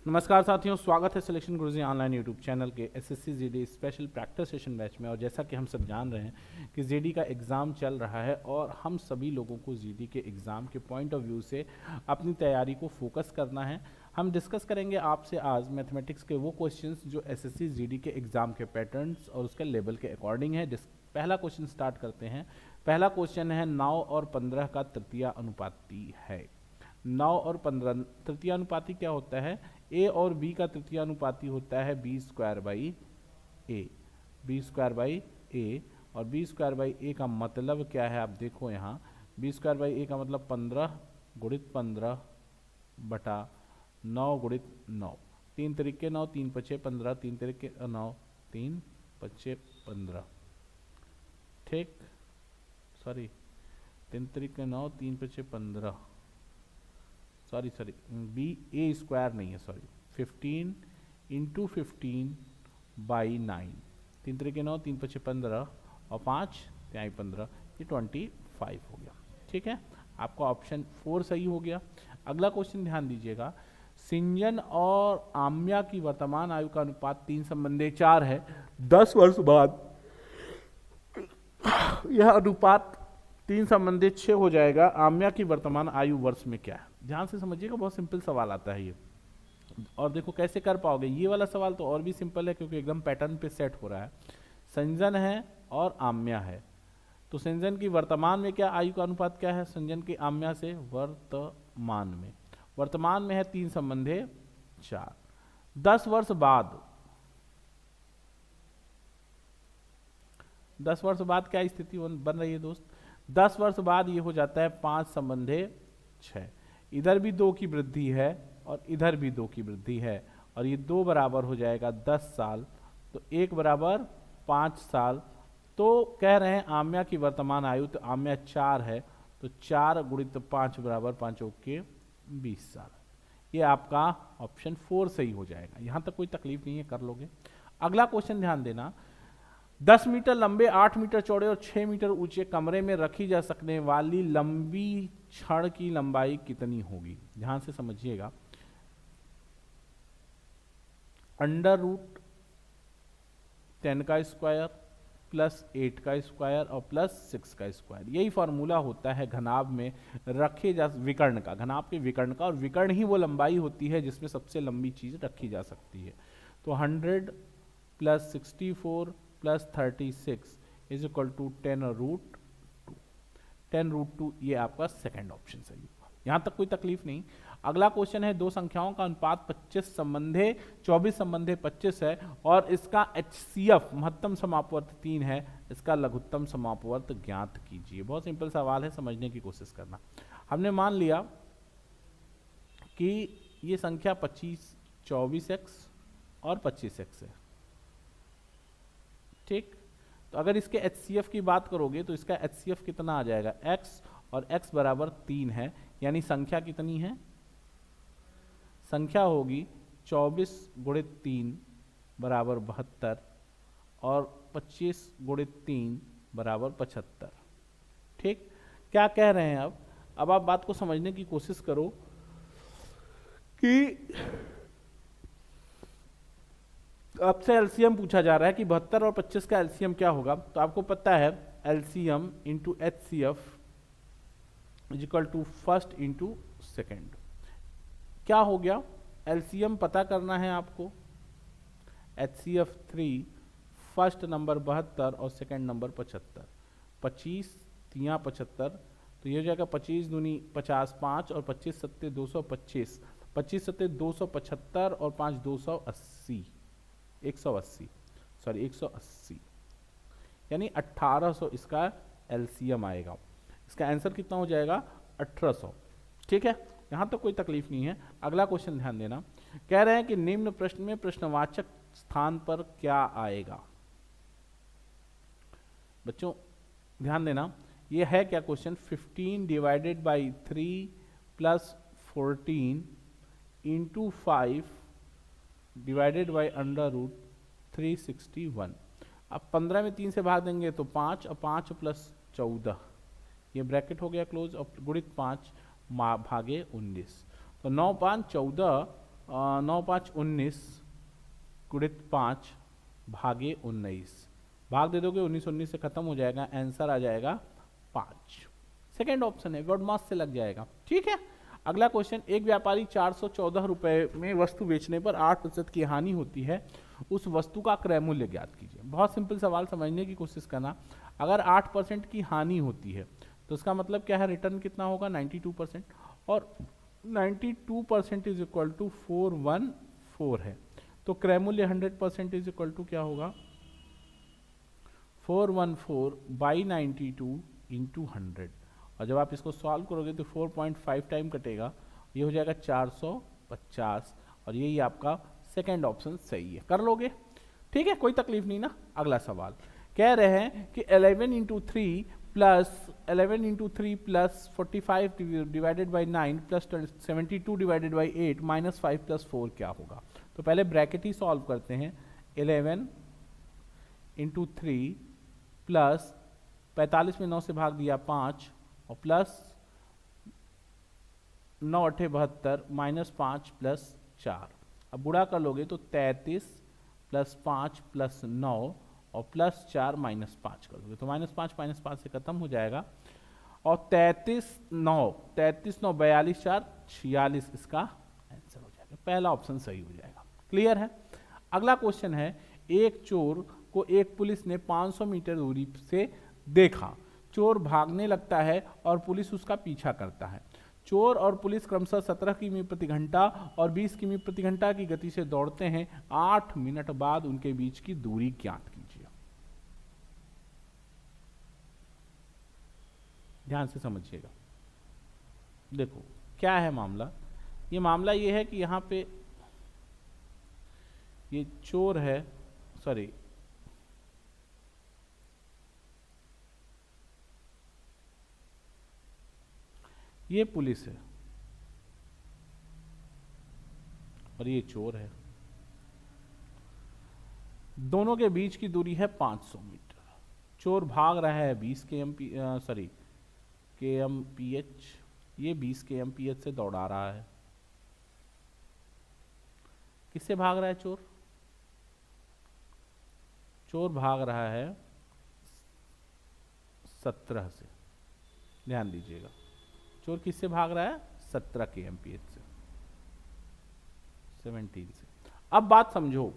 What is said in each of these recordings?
नमस्कार साथियों, स्वागत है सिलेक्शन गुरुजी ऑनलाइन यूट्यूब चैनल के SSC GD special practice session batch में। और जैसा कि हम सब जान रहे हैं कि जीडी का एग्ज़ाम चल रहा है और हम सभी लोगों को जीडी के एग्ज़ाम के पॉइंट ऑफ व्यू से अपनी तैयारी को फोकस करना है। हम डिस्कस करेंगे आपसे आज मैथमेटिक्स के वो क्वेश्चंस जो एसएससी जीडी के एग्ज़ाम के पैटर्न्स और उसके लेवल के अकॉर्डिंग है। पहला क्वेश्चन स्टार्ट करते हैं। पहला क्वेश्चन है 9 और 15 का तृतीय अनुपाती है। 9 और 15 तृतीय अनुपाती क्या होता है? ए और बी का तृतीय अनुपाती होता है B square by A. B square by A, और बी स्क्वायर बाई ए का मतलब क्या है? आप देखो यहाँ बी स्क्वायर बाई ए का मतलब 15 गुणित 15 बटा 9 गुणित 9। 3 तरीके 9, 3 पचे 15, 3 तरीके 9, 3 पचे 15। ठीक, सॉरी 3 तरीके 9, 3 पचे 15, सॉरी बी ए स्क्वायर नहीं है, सॉरी 15 इंटू 15 बाई 9। 3 तरीके 9, 3 पचे 15 और 5 त्याई 15, ये 25 हो गया। ठीक है, आपका ऑप्शन 4 सही हो गया। अगला क्वेश्चन ध्यान दीजिएगा। सिंजन और आम्या की वर्तमान आयु का अनुपात 3:4 है। 10 वर्ष बाद यह अनुपात 3:6 हो जाएगा। आम्या की वर्तमान आयु वर्ष में क्या है? ध्यान से समझिएगा, बहुत सिंपल सवाल आता है ये। और देखो कैसे कर पाओगे। ये वाला सवाल तो और भी सिंपल है क्योंकि एकदम पैटर्न पे सेट हो रहा है। संजन है और आम्या है, तो संजन की वर्तमान में क्या आयु का अनुपात क्या है? संजन की आम्या से वर्तमान में है 3:4। 10 वर्ष बाद, 10 वर्ष बाद क्या स्थिति बन रही है दोस्त? 10 वर्ष बाद ये हो जाता है 5:6। इधर भी 2 की वृद्धि है और इधर भी 2 की वृद्धि है, और ये 2 बराबर हो जाएगा 10 साल, तो 1 बराबर 5 साल। तो कह रहे हैं आम्या की वर्तमान आयु, तो आम्या 4 है, तो 4 गुणित 5 बराबर 5 के 20 साल। ये आपका ऑप्शन 4 सही हो जाएगा। यहाँ तक कोई तकलीफ नहीं है, कर लोगे। अगला क्वेश्चन ध्यान देना। 10 मीटर लंबे, 8 मीटर चौड़े और 6 मीटर ऊंचे कमरे में रखी जा सकने वाली लंबी छड़ की लंबाई कितनी होगी? ध्यान से समझिएगा। √10 का स्क्वायर प्लस 8 का स्क्वायर और प्लस 6 का स्क्वायर, यही फॉर्मूला होता है घनाभ में रखे जा विकर्ण का, घनाभ के विकर्ण का। और विकर्ण ही वो लंबाई होती है जिसमें सबसे लंबी चीज रखी जा सकती है। तो 100 plus 64 plus 36 is equal to 10√2। 10√2 ये आपका सेकंड ऑप्शन सही होगा। यहाँ तक कोई तकलीफ नहीं। अगला क्वेश्चन है, 2 संख्याओं का अनुपात 25 संबंधे 24 संबंधे 25 है और इसका HCF महत्तम समापवर्त 3 है। इसका लघुत्तम समापवर्त ज्ञात कीजिए। बहुत सिंपल सवाल है, समझने की कोशिश करना। हमने मान लिया कि ये संख्या 25 24x और 25x है। ठीक, तो अगर इसके HCF की बात करोगे तो इसका HCF कितना आ जाएगा? x, और x बराबर 3 है, यानी संख्या कितनी है? संख्या होगी 24 गुणित 3 बराबर 72 और 25 गुणित 3 बराबर 75। ठीक, क्या कह रहे हैं? अब आप बात को समझने की कोशिश करो कि आपसे एलसीएम पूछा जा रहा है कि 72 और 25 का एलसीएम क्या होगा। तो आपको पता है LCM into HCF is equal to first into second. क्या हो गया? एलसीएम पता करना है आपको। HCF 3, फर्स्ट नंबर 72 और सेकेंड नंबर 75। 25 3 75, तो ये हो जाएगा 25 दूनी 50, 5 और 25 सत्ते 225, 25 सत्ते 275 और 5 280, 180, यानी 1800 इसका एलसीएम आएगा। इसका आंसर कितना हो जाएगा? 1800। ठीक है, यहां तक कोई तकलीफ नहीं है। अगला क्वेश्चन ध्यान देना। कह रहे हैं कि निम्न प्रश्न में प्रश्नवाचक स्थान पर क्या आएगा? बच्चों ध्यान देना, ये है क्या question? 15 divided by 3 plus 14 into 5 divided by √361। अब 15 में 3 से भाग देंगे तो 5, और 5 प्लस 14, ये ब्रैकेट हो गया क्लोज, और गुणित 5 भागे 19। तो 9 5 14 9 5 19 गुणित 5 भागे 19, भाग दे दोगे 19 19 से खत्म हो जाएगा, आंसर आ जाएगा 5। सेकेंड ऑप्शन है, वर्ड मास से लग जाएगा। ठीक है, अगला क्वेश्चन, एक व्यापारी 414 रुपए में वस्तु बेचने पर 8% की हानि होती है, उस वस्तु का क्रय मूल्य ज्ञात कीजिए। बहुत सिंपल सवाल, समझने की कोशिश करना। अगर 8% की हानि होती है तो उसका मतलब क्या है, रिटर्न कितना होगा 92%, और 92% इज इक्वल टू 414 है, तो क्रय मूल्य 100% इज इक्वल टू क्या होगा 414 बाई 92 इंटू 100, और जब आप इसको सॉल्व करोगे तो 4.5 टाइम कटेगा, ये हो जाएगा 450, और यही आपका सेकेंड ऑप्शन सही है। कर लोगे, ठीक है, कोई तकलीफ नहीं ना। अगला सवाल कह रहे हैं कि 11 into 3 plus 45 divided by 9 plus 72 divided by 8 minus 5 plus 4 क्या होगा। तो पहले ब्रैकेट ही सॉल्व करते हैं। 11 इंटू 3 प्लस 45 में 9 से भाग दिया 5, और प्लस 9 8 72 माइनस 5 प्लस 4। अब बुढ़ा कर लोगे तो 33 प्लस 5 प्लस 9 और प्लस 4 माइनस 5 कर दोगे तो माइनस 5 से खत्म हो जाएगा, और 33 9 42 4 46 इसका आंसर हो जाएगा। पहला ऑप्शन सही हो जाएगा। क्लियर है। अगला क्वेश्चन है, एक चोर को एक पुलिस ने 500 मीटर दूरी से देखा, चोर भागने लगता है और पुलिस उसका पीछा करता है। चोर और पुलिस क्रमशः 17 किमी प्रति घंटा और 20 किमी प्रति घंटा की गति से दौड़ते हैं। 8 मिनट बाद उनके बीच की दूरी ज्ञात कीजिए। ध्यान से समझिएगा। देखो क्या है मामला, ये मामला ये है कि यहां पे ये चोर है, सॉरी ये पुलिस है और ये चोर है, दोनों के बीच की दूरी है 500 मीटर। चोर भाग रहा है 20 kmph, ये 20 kmph से दौड़ा रहा है। किससे भाग रहा है चोर? चोर भाग रहा है 17 से, ध्यान दीजिएगा। चोर किससे भाग रहा है? 17 kmph से, 17 से। अब बात समझो,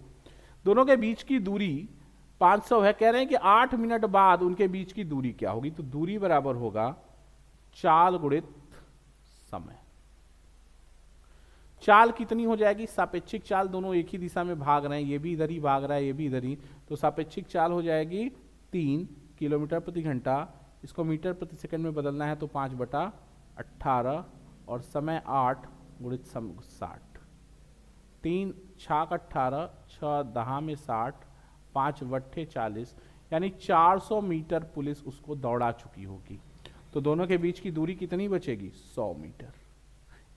दोनों के बीच की दूरी 500 है, कह रहे हैं कि 8 मिनट बाद उनके बीच की दूरी क्या होगी, तो दूरी बराबर होगा चाल गुणित समय। चाल कितनी हो जाएगी? सापेक्षिक चाल, दोनों एक ही दिशा में भाग रहे हैं, ये भी इधर ही भाग रहा है, ये भी इधर ही, तो सापेक्षिक चाल हो जाएगी 3 किलोमीटर प्रति घंटा। इसको मीटर प्रति सेकंड में बदलना है तो 5/18, और समय 8 गुणित 60। 3 छाक 18, 6 दहा में 60, 5 वट्ठे 40, यानी 400 मीटर पुलिस उसको दौड़ा चुकी होगी। तो दोनों के बीच की दूरी कितनी बचेगी? 100 मीटर।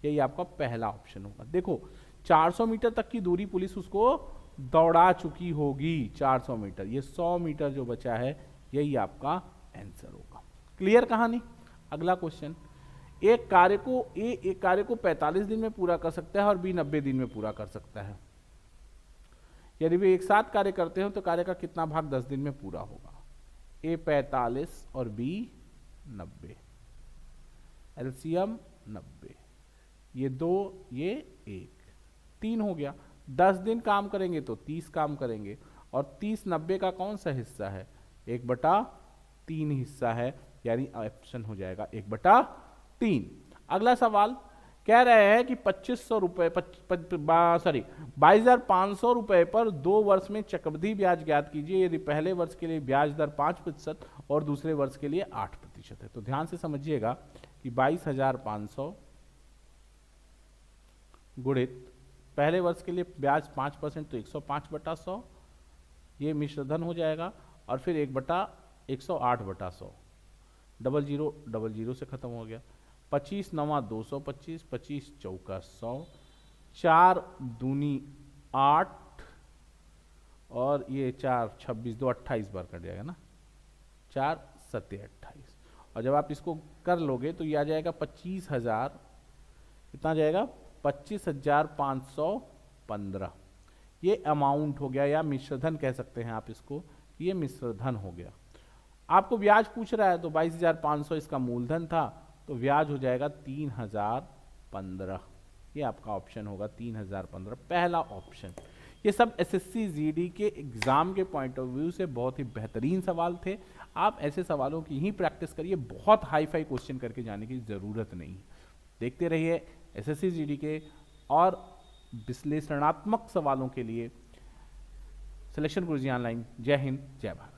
यही आपका पहला ऑप्शन होगा। देखो 400 मीटर तक की दूरी पुलिस उसको दौड़ा चुकी होगी, 400 मीटर, ये 100 मीटर जो बचा है यही आपका आंसर होगा। क्लियर कहानी। अगला क्वेश्चन, एक कार्य को 45 दिन में पूरा कर सकता है और बी 90 दिन में पूरा कर सकता है। यदि वे एक साथ कार्य करते हो तो कार्य का कितना भाग 10 दिन में पूरा होगा? ए 45 और बी 90, एलसीएम 90, ये 2 ये 1, 3 हो गया। 10 दिन काम करेंगे तो 30 काम करेंगे, और 30 90 का कौन सा हिस्सा है? 1/3 हिस्सा है, यानी ऑप्शन हो जाएगा 1/3। अगला सवाल कह रहे हैं कि 2500 रुपए 22,500 रुपए पर 2 वर्ष में चक्रवृद्धि ब्याज ज्ञात कीजिए यदि पहले वर्ष के लिए ब्याज दर 5% और दूसरे वर्ष के लिए 8% है। तो ध्यान से समझिएगा कि 22,500 गुणित पहले वर्ष के लिए ब्याज 5% तो 105/100, ये मिश्रधन हो जाएगा, और फिर 1/108/100, 00 से खत्म हो गया। 25 9 225, 25 चौका 100, 4 दूनी 8, और ये 4 26 2 28 बार कट जाएगा ना, 4 7 28, और जब आप इसको कर लोगे तो ये आ जाएगा 25,000, कितना जाएगा? 25,500 15। ये अमाउंट हो गया, या मिश्रधन कह सकते हैं आप इसको, ये मिश्रधन हो गया। आपको ब्याज पूछ रहा है तो 22,500 इसका मूलधन था, तो ब्याज हो जाएगा 3,015। ये आपका ऑप्शन होगा 3,015, पहला ऑप्शन। ये सब एसएससी जीडी के एग्जाम के पॉइंट ऑफ व्यू से बहुत ही बेहतरीन सवाल थे। आप ऐसे सवालों की ही प्रैक्टिस करिए, बहुत हाई फाई क्वेश्चन करके जाने की जरूरत नहीं। देखते रहिए एसएससी जीडी के और विश्लेषणात्मक सवालों के लिए सिलेक्शन गुरुजी ऑनलाइन। जय हिंद, जय भारत।